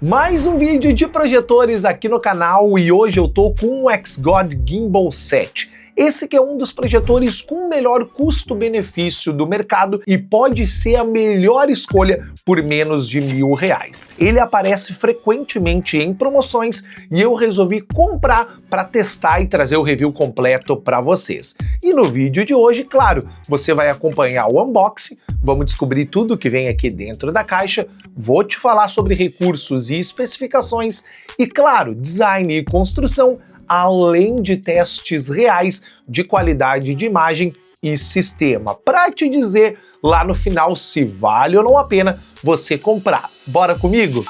Mais um vídeo de projetores aqui no canal e hoje eu tô com o X-God Gimbal 7. Esse que é um dos projetores com o melhor custo-benefício do mercado e pode ser a melhor escolha por menos de R$1.000. Ele aparece frequentemente em promoções e eu resolvi comprar para testar e trazer o review completo para vocês. E no vídeo de hoje, claro, você vai acompanhar o unboxing, vamos descobrir tudo que vem aqui dentro da caixa, vou te falar sobre recursos e especificações e, claro, design e construção, além de testes reais de qualidade de imagem e sistema, para te dizer lá no final se vale ou não a pena você comprar. Bora comigo?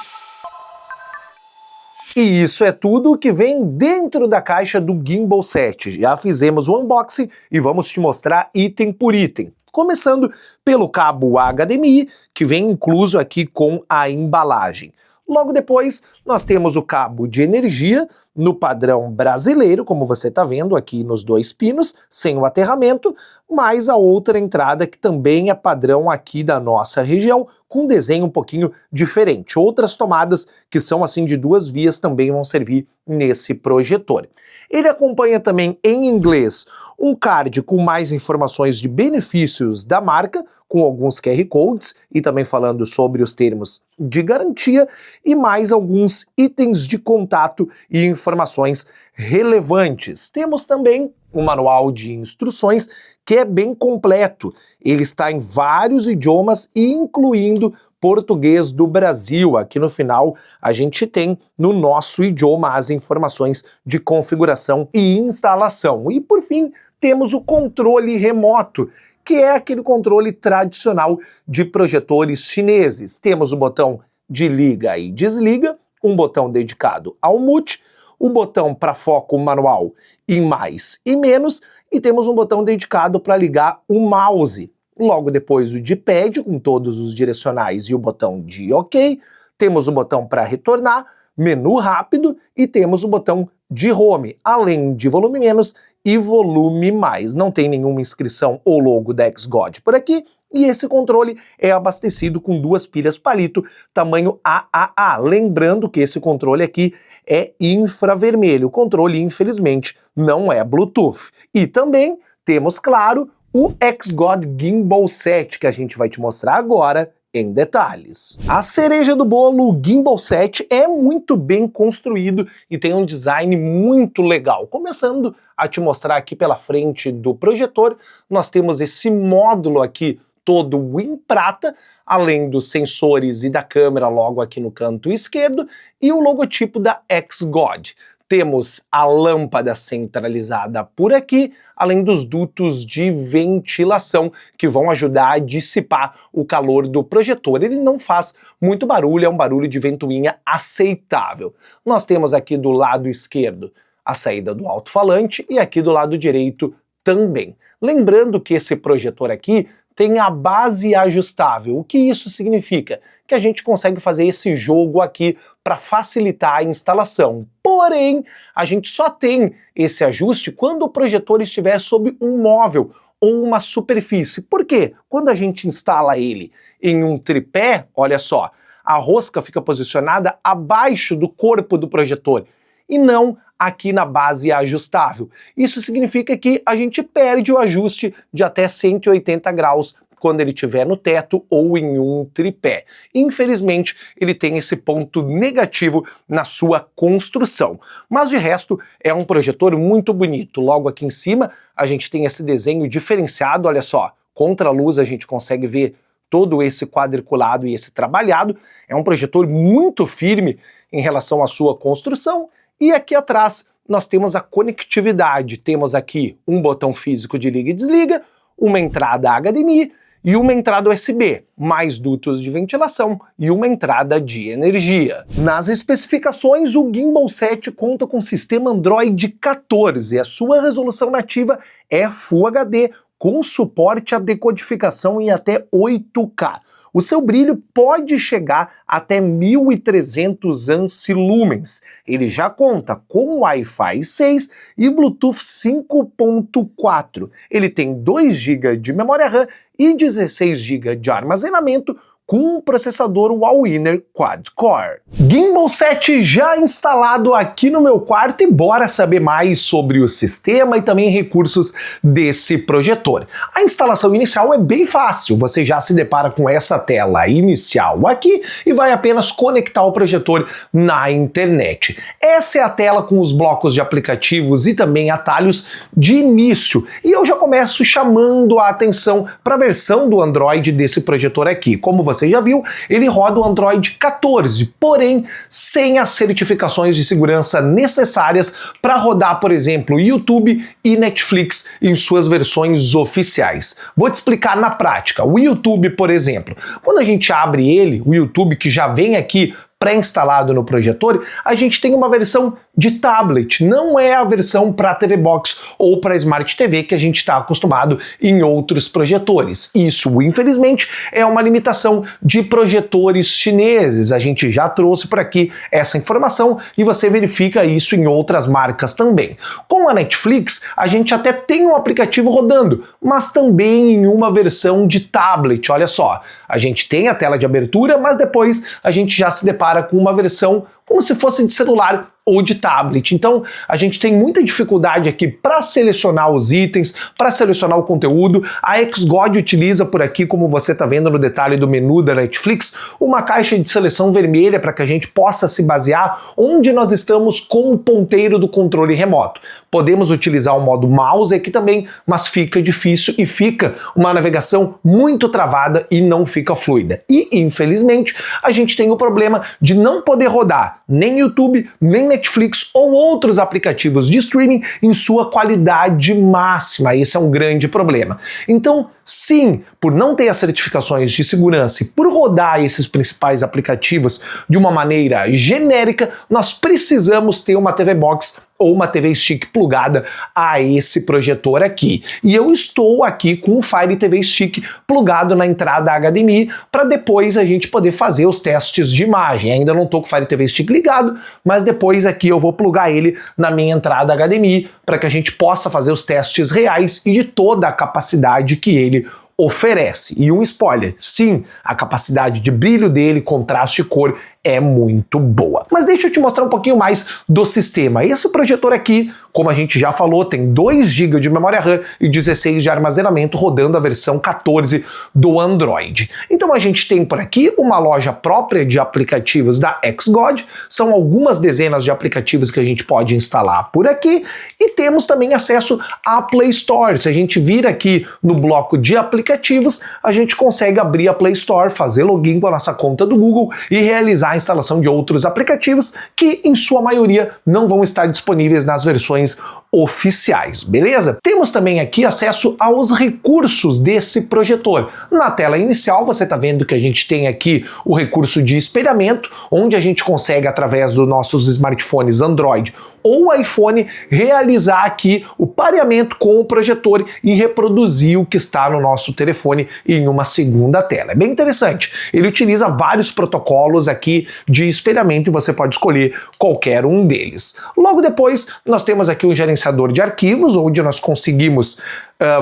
E isso é tudo que vem dentro da caixa do Gimbal 7. Já fizemos o unboxing e vamos te mostrar item por item. Começando pelo cabo HDMI, que vem incluso aqui com a embalagem. Logo depois, nós temos o cabo de energia no padrão brasileiro, como você está vendo aqui nos dois pinos, sem o aterramento, mais a outra entrada que também é padrão aqui da nossa região, com desenho um pouquinho diferente. Outras tomadas que são assim de duas vias também vão servir nesse projetor. Ele acompanha também em inglês um card com mais informações de benefícios da marca, com alguns QR Codes e também falando sobre os termos de garantia e mais alguns itens de contato e informações relevantes. Temos também um manual de instruções que é bem completo. Ele está em vários idiomas, incluindo português do Brasil. Aqui no final a gente tem no nosso idioma as informações de configuração e instalação. E por fim, temos o controle remoto, que é aquele controle tradicional de projetores chineses. Temos o botão de liga e desliga, um botão dedicado ao mute, o botão para foco manual em mais e menos, e temos um botão dedicado para ligar o mouse. Logo depois o D-pad com todos os direcionais e o botão de OK, temos o botão para retornar, menu rápido e temos o botão de home, além de volume menos e volume mais. Não tem nenhuma inscrição ou logo da X-God por aqui e esse controle é abastecido com duas pilhas palito tamanho AAA. Lembrando que esse controle aqui é infravermelho. O controle, infelizmente, não é Bluetooth. E também temos, claro, o X-God Gimbal 7, que a gente vai te mostrar agora em detalhes. A cereja do bolo, o Gimbal 7 é muito bem construído e tem um design muito legal. Começando a te mostrar aqui pela frente do projetor, nós temos esse módulo aqui todo em prata, além dos sensores e da câmera logo aqui no canto esquerdo e o logotipo da X-God. Temos a lâmpada centralizada por aqui, além dos dutos de ventilação que vão ajudar a dissipar o calor do projetor. Ele não faz muito barulho, é um barulho de ventoinha aceitável. Nós temos aqui do lado esquerdo a saída do alto-falante e aqui do lado direito também. Lembrando que esse projetor aqui tem a base ajustável. O que isso significa? Que a gente consegue fazer esse jogo aqui para facilitar a instalação. Porém, a gente só tem esse ajuste quando o projetor estiver sob um móvel ou uma superfície. Por quê? Quando a gente instala ele em um tripé, olha só, a rosca fica posicionada abaixo do corpo do projetor e não aqui na base ajustável. Isso significa que a gente perde o ajuste de até 180 graus quando ele estiver no teto ou em um tripé. Infelizmente, ele tem esse ponto negativo na sua construção. Mas de resto, é um projetor muito bonito. Logo aqui em cima, a gente tem esse desenho diferenciado, olha só, contra a luz a gente consegue ver todo esse quadriculado e esse trabalhado. É um projetor muito firme em relação à sua construção. E aqui atrás nós temos a conectividade. Temos aqui um botão físico de liga e desliga, uma entrada HDMI e uma entrada USB, mais dutos de ventilação e uma entrada de energia. Nas especificações, o Gimbal 7 conta com sistema Android 14. A sua resolução nativa é Full HD, com suporte à decodificação em até 8K. O seu brilho pode chegar até 1.300 ANSI-lumens. Ele já conta com Wi-Fi 6 e Bluetooth 5.4. Ele tem 2 GB de memória RAM e 16 GB de armazenamento, com um processador Allwinner Quad-Core. Gimbal 7 já instalado aqui no meu quarto e bora saber mais sobre o sistema e também recursos desse projetor. A instalação inicial é bem fácil, você já se depara com essa tela inicial aqui e vai apenas conectar o projetor na internet. Essa é a tela com os blocos de aplicativos e também atalhos de início. E eu já começo chamando a atenção para a versão do Android desse projetor aqui. Como você já viu, ele roda o Android 14, porém sem as certificações de segurança necessárias para rodar, por exemplo, YouTube e Netflix em suas versões oficiais. Vou te explicar na prática. O YouTube, por exemplo, quando a gente abre ele, o YouTube que já vem aqui pré-instalado no projetor, a gente tem uma versão de tablet, não é a versão para TV Box ou para Smart TV que a gente está acostumado em outros projetores. Isso, infelizmente, é uma limitação de projetores chineses. A gente já trouxe por aqui essa informação e você verifica isso em outras marcas também. Com a Netflix, a gente até tem um aplicativo rodando, mas também em uma versão de tablet. Olha só, a gente tem a tela de abertura, mas depois a gente já se depara com uma versão como se fosse de celular ou de tablet. Então, a gente tem muita dificuldade aqui para selecionar os itens, para selecionar o conteúdo. A Xgod utiliza por aqui, como você está vendo no detalhe do menu da Netflix, uma caixa de seleção vermelha para que a gente possa se basear onde nós estamos com o ponteiro do controle remoto. Podemos utilizar o modo mouse aqui também, mas fica difícil e fica uma navegação muito travada e não fica fluida. E, infelizmente, a gente tem o problema de não poder rodar nem YouTube, nem Netflix ou outros aplicativos de streaming em sua qualidade máxima. Esse é um grande problema. Então, sim, por não ter as certificações de segurança e por rodar esses principais aplicativos de uma maneira genérica, nós precisamos ter uma TV Box ou uma TV Stick plugada a esse projetor aqui. E eu estou aqui com o Fire TV Stick plugado na entrada HDMI para depois a gente poder fazer os testes de imagem. Ainda não estou com o Fire TV Stick ligado, mas depois aqui eu vou plugar ele na minha entrada HDMI para que a gente possa fazer os testes reais e de toda a capacidade que ele oferece. E um spoiler, sim, a capacidade de brilho dele, contraste e cor é muito boa. Mas deixa eu te mostrar um pouquinho mais do sistema. Esse projetor aqui, como a gente já falou, tem 2 GB de memória RAM e 16 de armazenamento rodando a versão 14 do Android. Então a gente tem por aqui uma loja própria de aplicativos da Xgod, são algumas dezenas de aplicativos que a gente pode instalar por aqui e temos também acesso à Play Store. Se a gente vir aqui no bloco de aplicativos, a gente consegue abrir a Play Store, fazer login com a nossa conta do Google e realizar a instalação de outros aplicativos que, em sua maioria, não vão estar disponíveis nas versões oficiais, beleza? Temos também aqui acesso aos recursos desse projetor. Na tela inicial, você está vendo que a gente tem aqui o recurso de espelhamento, onde a gente consegue, através dos nossos smartphones Android ou iPhone, realizar aqui o pareamento com o projetor e reproduzir o que está no nosso telefone em uma segunda tela. É bem interessante. Ele utiliza vários protocolos aqui de espelhamento e você pode escolher qualquer um deles. Logo depois, nós temos aqui um gerenciador de arquivos, onde nós conseguimos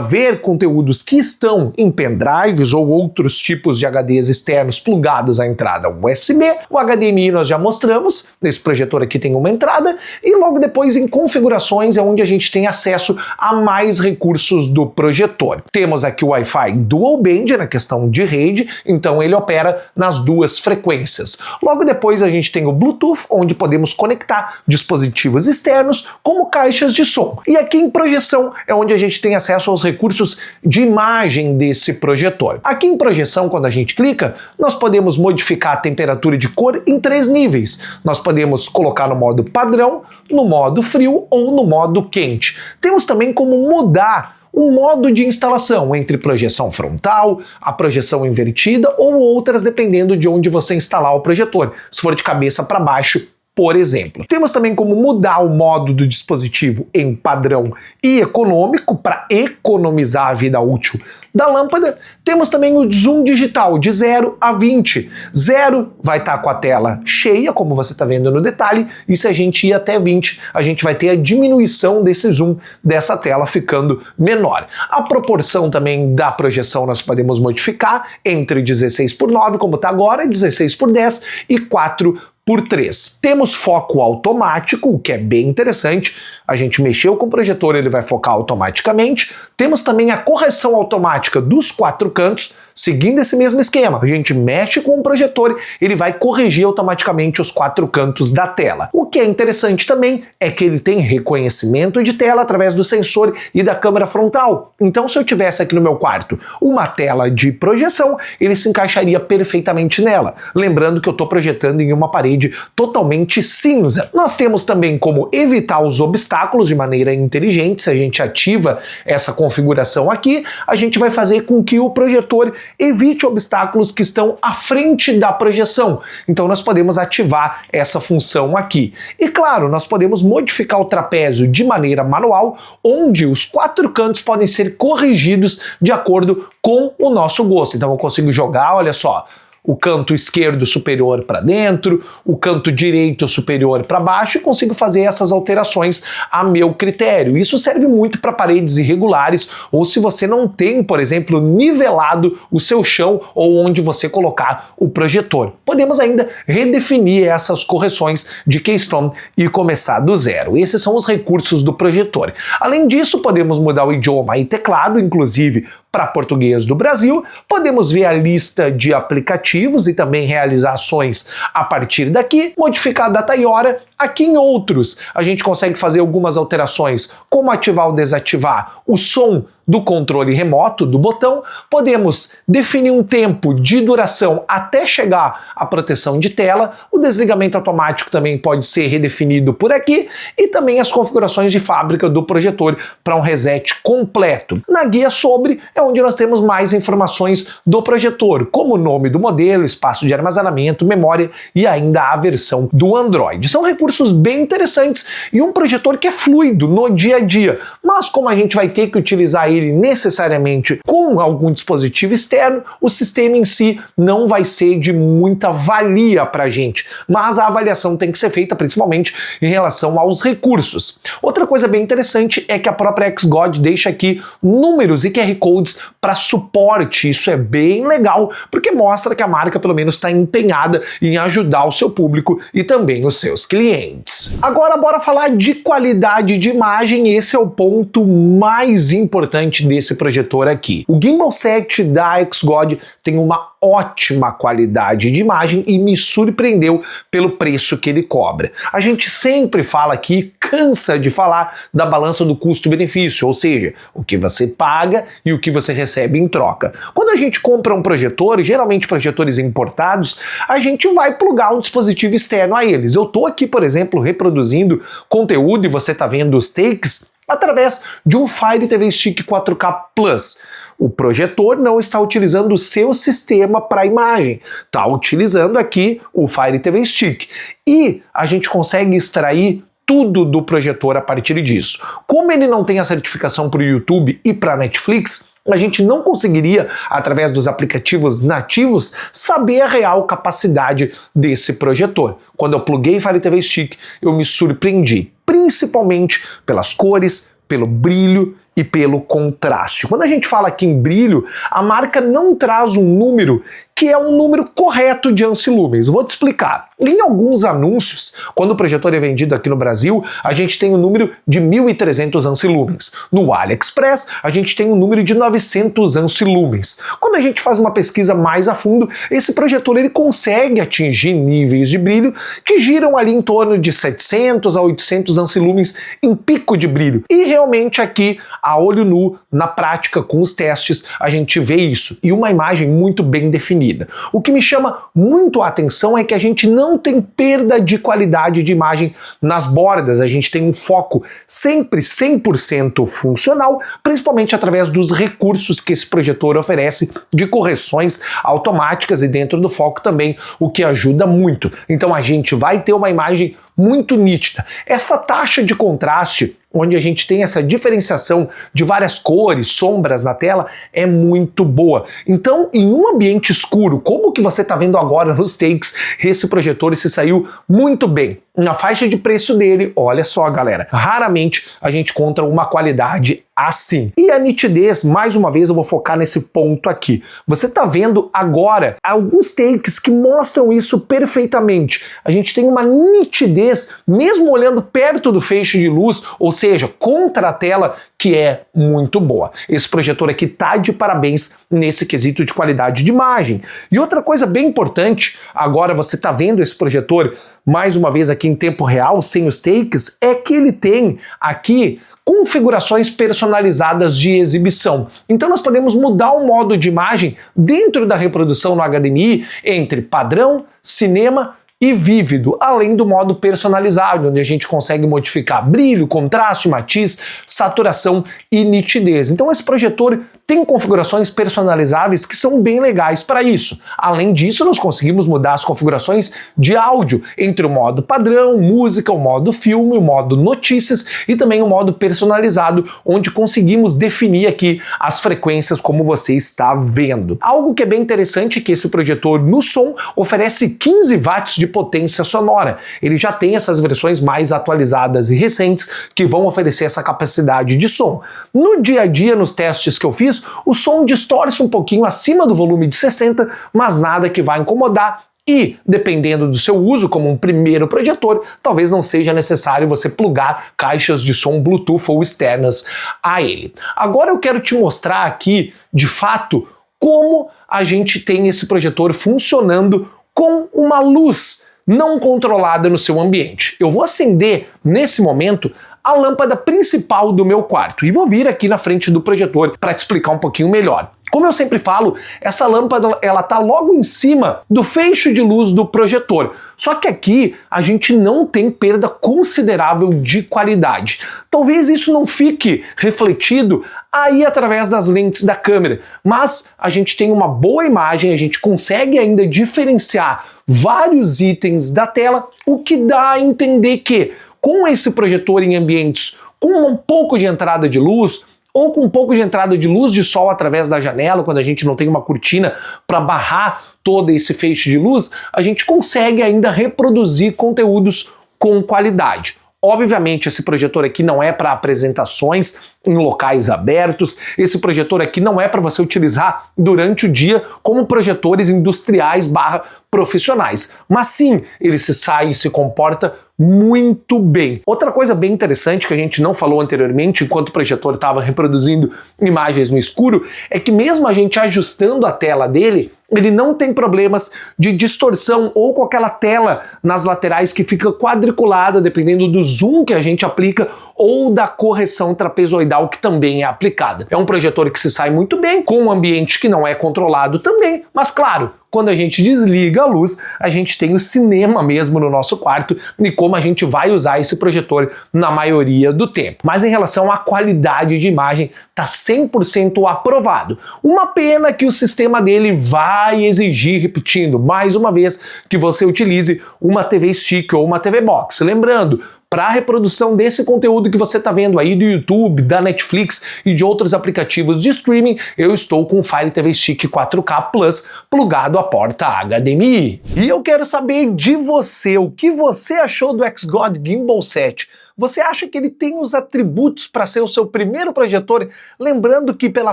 ver conteúdos que estão em pendrives ou outros tipos de HDs externos plugados à entrada USB. O HDMI nós já mostramos, nesse projetor aqui tem uma entrada, e logo depois em configurações é onde a gente tem acesso a mais recursos do projetor. Temos aqui o Wi-Fi Dual Band na questão de rede, então ele opera nas 2 frequências. Logo depois a gente tem o Bluetooth, onde podemos conectar dispositivos externos como caixas de som. E aqui em projeção é onde a gente tem acesso aos recursos de imagem desse projetor. Aqui em projeção, quando a gente clica, nós podemos modificar a temperatura de cor em 3 níveis. Nós podemos colocar no modo padrão, no modo frio ou no modo quente. Temos também como mudar o modo de instalação entre projeção frontal, a projeção invertida ou outras, dependendo de onde você instalar o projetor. Se for de cabeça para baixo, por exemplo. Temos também como mudar o modo do dispositivo em padrão e econômico para economizar a vida útil da lâmpada. Temos também o zoom digital de 0 a 20. 0 vai estar com a tela cheia, como você está vendo no detalhe, e se a gente ir até 20, a gente vai ter a diminuição desse zoom dessa tela ficando menor. A proporção também da projeção nós podemos modificar entre 16:9, como está agora, 16:10 e 4:3. Temos foco automático, o que é bem interessante. A gente mexeu com o projetor, ele vai focar automaticamente. Temos também a correção automática dos 4 cantos, seguindo esse mesmo esquema. A gente mexe com o projetor, ele vai corrigir automaticamente os 4 cantos da tela. O que é interessante também é que ele tem reconhecimento de tela através do sensor e da câmera frontal. Então, se eu tivesse aqui no meu quarto uma tela de projeção, ele se encaixaria perfeitamente nela. Lembrando que eu estou projetando em uma parede totalmente cinza. Nós temos também como evitar os obstáculos de maneira inteligente. Se a gente ativa essa configuração aqui, a gente vai fazer com que o projetor evite obstáculos que estão à frente da projeção. Então nós podemos ativar essa função aqui. E claro, nós podemos modificar o trapézio de maneira manual, onde os 4 cantos podem ser corrigidos de acordo com o nosso gosto. Então eu consigo jogar, olha só, o canto esquerdo superior para dentro, o canto direito superior para baixo, e consigo fazer essas alterações a meu critério. Isso serve muito para paredes irregulares, ou se você não tem, por exemplo, nivelado o seu chão ou onde você colocar o projetor. Podemos ainda redefinir essas correções de keystone e começar do zero. Esses são os recursos do projetor. Além disso, podemos mudar o idioma e teclado, inclusive para português do Brasil. Podemos ver a lista de aplicativos e também realizar ações a partir daqui, modificar a data e hora. Aqui em outros, a gente consegue fazer algumas alterações, como ativar ou desativar o som do controle remoto do botão. Podemos definir um tempo de duração até chegar à proteção de tela. O desligamento automático também pode ser redefinido por aqui, e também as configurações de fábrica do projetor para um reset completo. Na guia sobre é onde nós temos mais informações do projetor, como o nome do modelo, espaço de armazenamento, memória e ainda a versão do Android. São recursos bem interessantes e um projetor que é fluido no dia a dia, mas como a gente vai ter que utilizar ele necessariamente com algum dispositivo externo, o sistema em si não vai ser de muita valia para a gente, mas a avaliação tem que ser feita principalmente em relação aos recursos. Outra coisa bem interessante é que a própria XGOD deixa aqui números e QR Codes para suporte. Isso é bem legal, porque mostra que a marca pelo menos está empenhada em ajudar o seu público e também os seus clientes. Agora bora falar de qualidade de imagem. Esse é o ponto mais importante desse projetor aqui. O Gimbal 7 da XGOD tem uma ótima qualidade de imagem e me surpreendeu pelo preço que ele cobra. A gente sempre fala aqui, cansa de falar da balança do custo-benefício, ou seja, o que você paga e o que você recebe em troca. Quando a gente compra um projetor, geralmente projetores importados, a gente vai plugar um dispositivo externo a eles. Eu estou aqui, por exemplo, reproduzindo conteúdo e você está vendo os takes através de um Fire TV Stick 4K Plus. O projetor não está utilizando o seu sistema para imagem, está utilizando aqui o Fire TV Stick. E a gente consegue extrair tudo do projetor a partir disso. Como ele não tem a certificação para o YouTube e para a Netflix, a gente não conseguiria, através dos aplicativos nativos, saber a real capacidade desse projetor. Quando eu pluguei Fire TV Stick, eu me surpreendi, principalmente pelas cores, pelo brilho e pelo contraste. Quando a gente fala aqui em brilho, a marca não traz um número que é um número correto de ANSI-lumens. Vou te explicar. Em alguns anúncios, quando o projetor é vendido aqui no Brasil, a gente tem um número de 1.300 ANSI-lumens. No AliExpress, a gente tem um número de 900 ANSI-lumens. Quando a gente faz uma pesquisa mais a fundo, esse projetor ele consegue atingir níveis de brilho que giram ali em torno de 700 a 800 ANSI-lumens em pico de brilho. E realmente aqui, a olho nu, na prática, com os testes, a gente vê isso. E uma imagem muito bem definida. diminuída. O que me chama muito a atenção é que a gente não tem perda de qualidade de imagem nas bordas, a gente tem um foco sempre 100% funcional, principalmente através dos recursos que esse projetor oferece de correções automáticas e dentro do foco também, o que ajuda muito. Então a gente vai ter uma imagem muito nítida. Essa taxa de contraste, onde a gente tem essa diferenciação de várias cores, sombras na tela, é muito boa. Então, em um ambiente escuro, como que você está vendo agora nos takes, esse projetor se saiu muito bem. Na faixa de preço dele, olha só, galera, raramente a gente encontra uma qualidade assim. E a nitidez, mais uma vez eu vou focar nesse ponto aqui. Você está vendo agora alguns takes que mostram isso perfeitamente. A gente tem uma nitidez, mesmo olhando perto do feixe de luz, ou seja, contra a tela, que é muito boa. Esse projetor aqui tá de parabéns nesse quesito de qualidade de imagem. E outra coisa bem importante, agora você tá vendo esse projetor mais uma vez aqui em tempo real, sem os takes, é que ele tem aqui configurações personalizadas de exibição. Então nós podemos mudar o modo de imagem dentro da reprodução no HDMI entre padrão, cinema e vívido, além do modo personalizado, onde a gente consegue modificar brilho, contraste, matiz, saturação e nitidez. Então esse projetor tem configurações personalizáveis que são bem legais para isso. Além disso, nós conseguimos mudar as configurações de áudio entre o modo padrão, música, o modo filme, o modo notícias e também o modo personalizado, onde conseguimos definir aqui as frequências como você está vendo. Algo que é bem interessante é que esse projetor no som oferece 15 watts de potência sonora. Ele já tem essas versões mais atualizadas e recentes que vão oferecer essa capacidade de som. No dia a dia, nos testes que eu fiz, o som distorce um pouquinho acima do volume de 60, mas nada que vai incomodar. E, dependendo do seu uso como um primeiro projetor, talvez não seja necessário você plugar caixas de som Bluetooth ou externas a ele. Agora eu quero te mostrar aqui, de fato, como a gente tem esse projetor funcionando com uma luz não controlada no seu ambiente. Eu vou acender, nesse momento, a lâmpada principal do meu quarto e vou vir aqui na frente do projetor para te explicar um pouquinho melhor. Como eu sempre falo, essa lâmpada ela tá logo em cima do feixe de luz do projetor. Só que aqui a gente não tem perda considerável de qualidade. Talvez isso não fique refletido aí através das lentes da câmera, mas a gente tem uma boa imagem, a gente consegue ainda diferenciar vários itens da tela, o que dá a entender que com esse projetor em ambientes com um pouco de entrada de luz, ou com um pouco de entrada de luz de sol através da janela, quando a gente não tem uma cortina para barrar todo esse feixe de luz, a gente consegue ainda reproduzir conteúdos com qualidade. Obviamente esse projetor aqui não é para apresentações em locais abertos, esse projetor aqui não é para você utilizar durante o dia como projetores industriais / profissionais, mas sim, ele se sai e se comporta muito bem. Outra coisa bem interessante que a gente não falou anteriormente, enquanto o projetor estava reproduzindo imagens no escuro, é que mesmo a gente ajustando a tela dele, ele não tem problemas de distorção ou com aquela tela nas laterais que fica quadriculada, dependendo do zoom que a gente aplica ou da correção trapezoidal que também é aplicada. É um projetor que se sai muito bem, com um ambiente que não é controlado também, mas claro, quando a gente desliga a luz, a gente tem o cinema mesmo no nosso quarto e como a gente vai usar esse projetor na maioria do tempo. Mas em relação à qualidade de imagem, tá 100% aprovado. Uma pena que o sistema dele vai exigir, repetindo, mais uma vez, que você utilize uma TV Stick ou uma TV Box. Lembrando, para a reprodução desse conteúdo que você está vendo aí do YouTube, da Netflix e de outros aplicativos de streaming, eu estou com o Fire TV Stick 4K Plus plugado à porta HDMI. E eu quero saber de você, o que você achou do XGOD Gimbal 7? Você acha que ele tem os atributos para ser o seu primeiro projetor? Lembrando que pela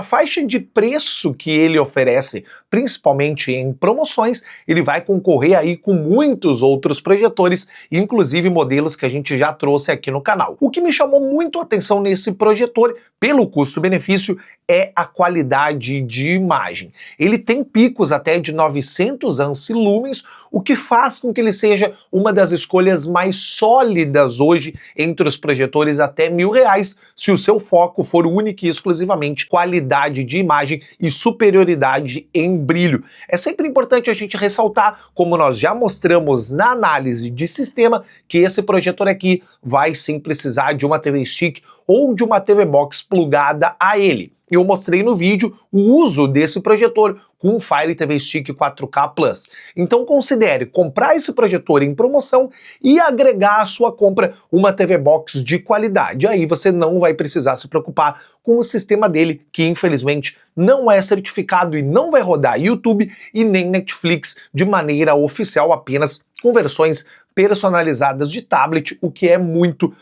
faixa de preço que ele oferece, principalmente em promoções, ele vai concorrer aí com muitos outros projetores, inclusive modelos que a gente já trouxe aqui no canal. O que me chamou muito a atenção nesse projetor, pelo custo-benefício, é a qualidade de imagem. Ele tem picos até de 900 ANSI lumens, o que faz com que ele seja uma das escolhas mais sólidas hoje entre os projetores até R$1.000, se o seu foco for único e exclusivamente qualidade de imagem e superioridade em brilho. É sempre importante a gente ressaltar, como nós já mostramos na análise de sistema, que esse projetor aqui vai sim precisar de uma TV Stick ou de uma TV Box plugada a ele. Eu mostrei no vídeo o uso desse projetor com um Fire TV Stick 4K Plus. Então considere comprar esse projetor em promoção e agregar à sua compra uma TV Box de qualidade. Aí você não vai precisar se preocupar com o sistema dele, que infelizmente não é certificado e não vai rodar YouTube e nem Netflix de maneira oficial, apenas com versões personalizadas de tablet, o que é muito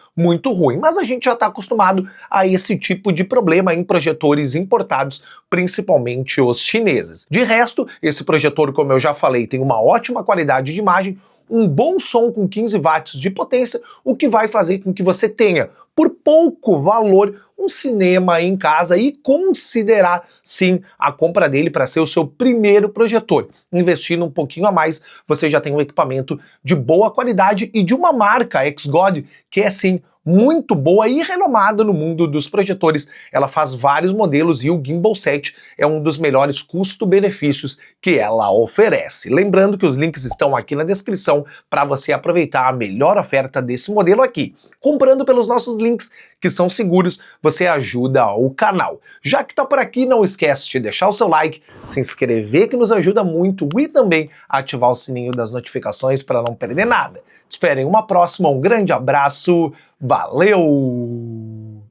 ruim. Mas a gente já está acostumado a esse tipo de problema em projetores importados, principalmente os chineses. De resto, esse projetor, como eu já falei, tem uma ótima qualidade de imagem, um bom som com 15 watts de potência, o que vai fazer com que você tenha, por pouco valor, um cinema em casa e considerar, sim, a compra dele para ser o seu primeiro projetor. Investindo um pouquinho a mais, você já tem um equipamento de boa qualidade e de uma marca, a XGOD, que é, sim, muito boa e renomada no mundo dos projetores. Ela faz vários modelos e o Gimbal 7 é um dos melhores custo-benefícios que ela oferece. Lembrando que os links estão aqui na descrição para você aproveitar a melhor oferta desse modelo aqui. Comprando pelos nossos links, que são seguros, você ajuda o canal. Já que tá por aqui, não esquece de deixar o seu like, se inscrever que nos ajuda muito e também ativar o sininho das notificações para não perder nada. Te espero em uma próxima, um grande abraço, valeu!